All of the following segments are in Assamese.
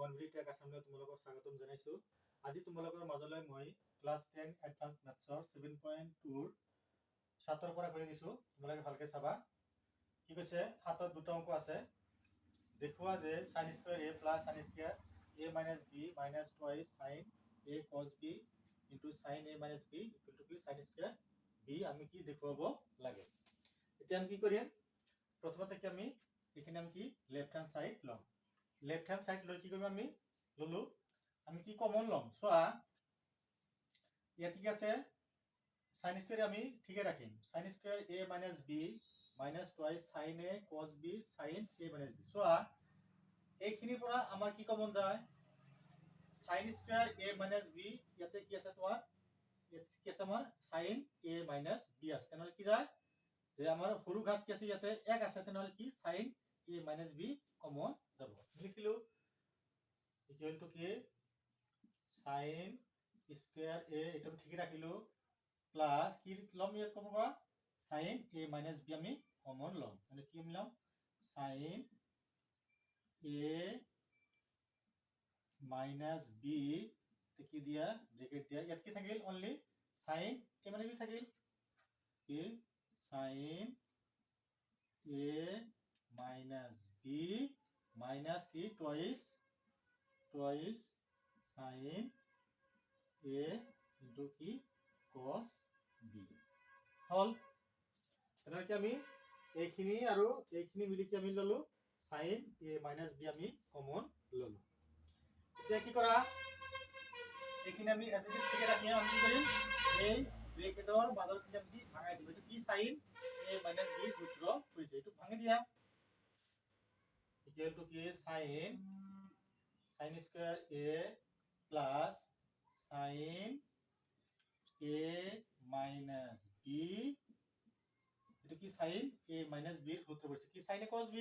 বনভৰি টেক আসামলৈ তোমালোকক স্বাগতম জনাইছো। আজি তোমালোকৰ মাজলৈ মই ক্লাছ 10 এডভান্স মেথছৰ 7.2 7ৰ পৰা কৰি দিছো। তোমালোকে ভালকে চাবা। কি কৈছে? হাতত দুটা অংক আছে। দেখুৱা যে sin square a plus sin square a minus b minus twice sin a cos b into sin a minus b equal to sin square b আমি কি দেখুৱাব লাগে। এতিয়া আমি কি কৰিম? প্ৰথমতে কি আমি এখানে আমি কি লেফট হ্যান্ড সাইড লম। লেফট হ্যান্ড সাইড লৈ কি কৰিম আমি ললো আমি কি কমন লম। সোয়া ইয়াত কি আছে sin স্কয়ার আমি ঠিকই রাখিম। sin square a minus b minus twice sin a cos b sin a minus b। সোয়া এইখিনিৰ পৰা আমাৰ কি কমন যায় sin square a minus b ইয়াতে কি আছে তোমাৰ ইয়াত কি আছে আমাৰ sin a minus b আছে। তেনেহলে কি যায় যে আমাৰ সৰু ঘাত কি আছে ইয়াতে 1 আছে। তেনেহলে কি sin a minus b common যাব। লিখিলো ইকুয়াল টু কি sin স্কয়ার a এটা ঠিক রাখিলো প্লাস কি লম ইয়াত কমন পৰা sin a minus b আমি কমন লম। মানে কি মিলাম sin a minus b তে কি দিয়া ব্র্যাকেট দিয়া ইয়াত কি থাকিল অনলি sin a মানে কি থাকিল কি sin a minus b minus কি twice sin a into কি cos b হল। এটার কি আমি এইখিনি আৰু এইখিনি মিলি কি আমি ললো sin a minus b আমি কমন ললো। এতিয়া কি কৰা এইখিনি আমি এজ ইট ইজ ঠিক ৰাখিম। আমি কি কৰিম এই ব্ৰ্যাকেটৰ মাজৰ কি আমি ভাঙাই দিব। এটো কি sin a minus b সূত্র কৰিছে এটো ভাঙি দিয়া ইকুয়াল টু কি sin square a plus sin a minus b এটো কি sin a minus b এর সূত্র কৰিছে কি sin a cos b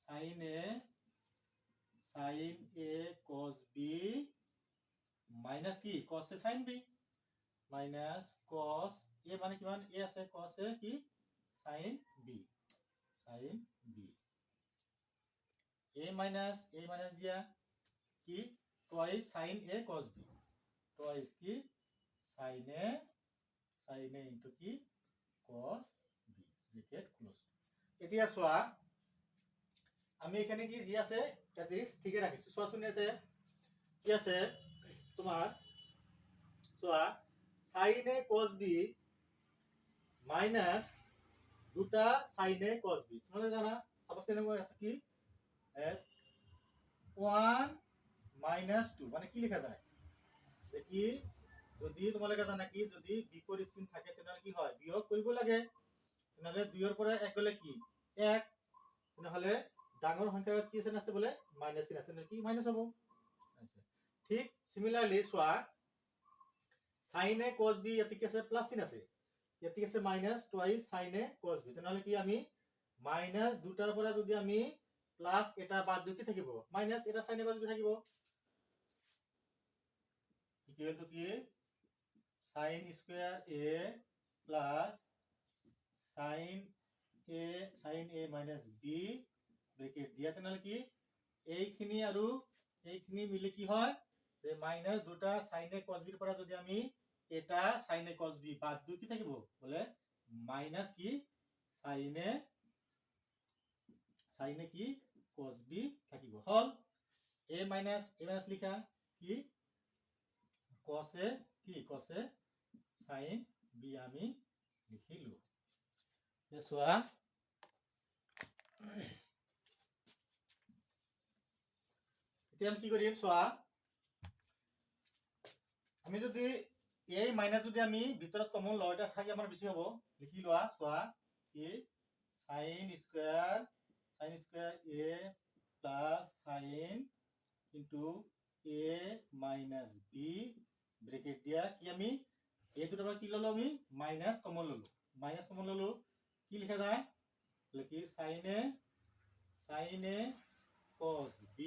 sin a cos b minus কি cos a sin b minus cos a মানে কিমান a আছে cos a কি sin b a minus দিয়া কি twice sin a cos b twice কি sin a into কি cos b ব্র্যাকেট ক্লোজ। এতিয়া সোয়া আমি এখানে কি জি আছে কাজিস ঠিকই রাখিছো। সোয়া শুনিয়াতে কি আছে তোমার সোয়া sin a cos b minus দুটা sin a cos b তোমরা জানা সাপোজ কেনে আছে কি 1 minus 2 মানে কি লেখা যায় দেখি যদি তোমালোকে জানা কি যদি বিপরীত চিহ্ন থাকে তাহলে কি হয় বিয়োগ কৰিব লাগে। তাহলে 2 এৰ পৰে 1 গলে কি 1 তাহলে ডাঙৰ সংখ্যাত কি চিহ্ন আছে বলে মাইনাস চিহ্ন আছে তাহলে কি মাইনাস হ'ব। ঠিক similarly soya sin a cos b ইয়াতে কি আছে প্লাস চিহ্ন আছে ইয়াতে কি আছে minus twice sin a cos b তাহলে কি আমি মাইনাস দুটাৰ পৰা যদি আমি প্লাস এটা বাদ দিও কি থাকিব মাইনাস এটা sin a cos b থাকিব ইকুয়াল টু কি sin square a plus sin a minus b bracket দিয়া তাহলে কি এইখিনি আৰু এইখিনি মিলি কি হয় যে মাইনাস দুটা sin a cos b এর পৰা যদি আমি এটা sin a cos b বাদ দিও কি থাকিব বলে মাইনাস কি sin a কি cos b থাকিব হল। a minus লিখা কি cos a sin b আমি লিখিলো। সোয়া এতিয়া আমি কি কৰিম সোয়া আমি যদি a মাইনাস যদি আমি ভিতৰত কমন লও এটা থাকি আমাৰ বেছি হ'ব। লিখি লোৱা সোয়া কি sin square a plus sin into a minus b bracket দিয়া কি আমি এই দুটোৰ পৰা কি ললো আমি মাইনাস কমন ললো কি লিখা যায় লিখি sin a cos b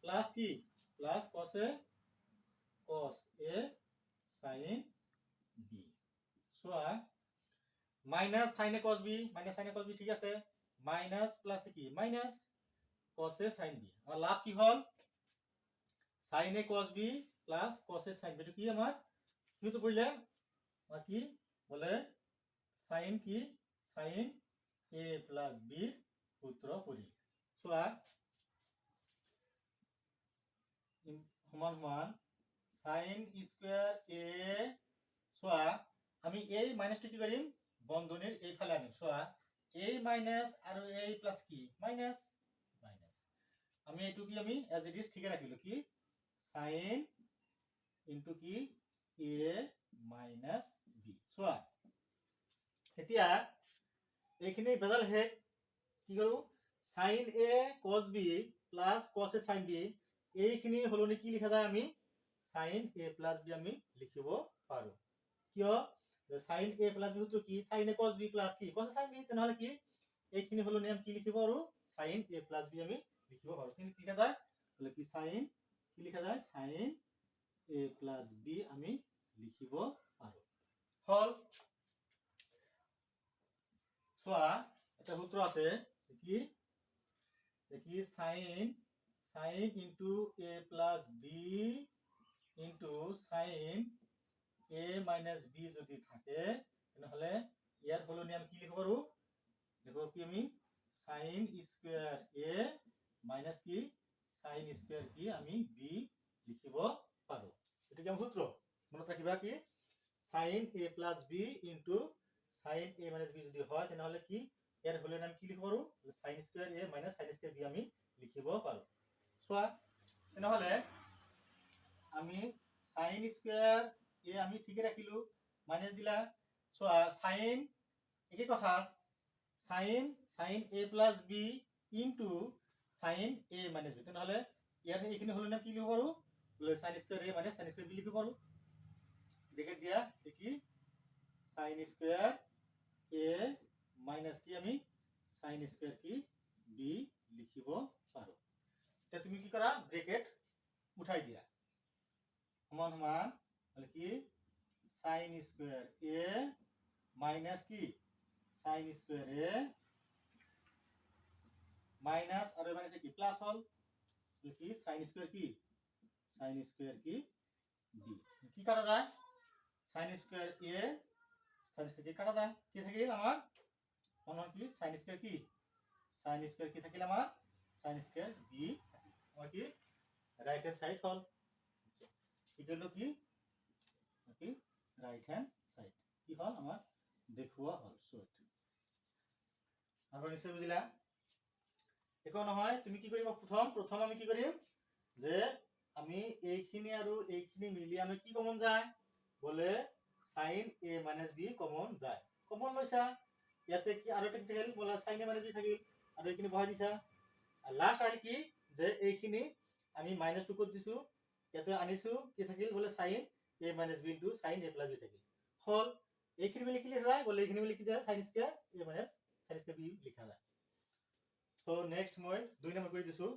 plus কি plus cos a sin b সোয়া minus sin a cos b ঠিক আছে মাইনাস প্লাস কি minus cos a sin b আমার লাভ কি হল sin a cos b plus cos a sin b এটা কি আমার কি তো পড়লে আমার কি বলে sin কি sin a প্লাস b সূত্র পড়ি সোয়া সমান সমান sin স্কয়ার a সোয়া আমি এই মাইনাসটা কি করিম বন্ধনীর এই ফালে আনিম সোয়া a মাইনাস আর a প্লাস কি মাইনাস মাইনাস আমি এটু কি আমি এজ ইট ইজ ঠিক রাখিলো কি sin ইনটু কি a মাইনাস b সোয়া এতিয়া এইখিনি বেজাল হে কি করু sin a cos b plus cos a sin b এইখিনি হলনি কি লিখা যায় আমি sin a plus b আমি লিখিব পারো কিয় যে sin a plus b সূত্র কি sin a cos b plus কি cos a sin b তাহলে কি এইখিনি হলনি আমি কি লিখিব পারো sin a plus b আমি লিখিব পারো কিন্তু কি লিখা যায় তাহলে কি sin কি লিখা যায় sin a plus b আমি লিখিব পারো হল সোয়া একটা সূত্র আছে কি দেখি sin into a plus b into sin a minus b যদি থাকে তাহলে এর হলনি আমি কি লিখব পারো দেখো কি আমি sin স্কয়ার a minus কি sin স্কয়ার কি আমি b লিখিব পারো এটা কি সূত্র মনে রাখিবা কি sin a plus b into sin a minus b যদি হয় তাহলে কি এর হলনি আমি কি লিখব পারো sin square a minus sin square b আমি লিখিব পারো সোয়া তাহলে আমি sin স্কয়ার a আমি ঠিক রাখিলো মাইনাস দিলা সোয়া sin একই কথা sin a plus b into sin a minus b তাহলে ইয়ার এইখিনি হলো না কি লিখব পারো বলে sin square a minus sin square b লিখব পারো দেখে দিয়া দেখি sin স্কয়ার a minus কি আমি sin স্কয়ার কি b লিখিব পারো তে তুমি কি করা ব্র্যাকেট উঠাই দিয়া সমান সমান তাহলে কি sin স্কয়ার a মাইনাস কি sin স্কয়ার a মাইনাস আর মাইনাস কি প্লাস হল তাহলে কি sin স্কয়ার কি b কি কাটা যায় sin square a sin square কাটা যায় কি থাকিল আমার সমান কি sin স্কয়ার কি থাকিল আমার sin স্কয়ার b আমার কি রাইট হ্যান্ড সাইড হল এগুলো কি রাইট হ্যান্ড সাইড কি হল আমার দেখুয়া হল সট আগৰ নিশ্চয় বুজিলা একো নহয় তুমি কি কৰিবা প্ৰথম আমি কি কৰিম যে আমি এইখিনি আৰু এইখিনি মিলি আমি কি কমন যায় বলে sin a - b কমন যায় কমন লৈছা ইয়াতে কি আৰু এটা থাকিল বলা sin a - b থাকিল আৰু এইখিনি বহাই দিছা আর লাস্ট আহি কি যে এইখিনি আমি -2 কত দিছো ইয়াতে আনিছো কি থাকিল বলে sin a - b into sin a plus b থাকিল হল এইখিনি মিলি কি লেখা যায় বলে এইখিনি মিলি কি যায় sin square a minus sin square b লিখা যায় তো নেক্সট মই 2 নম্বৰ কৰি দিছো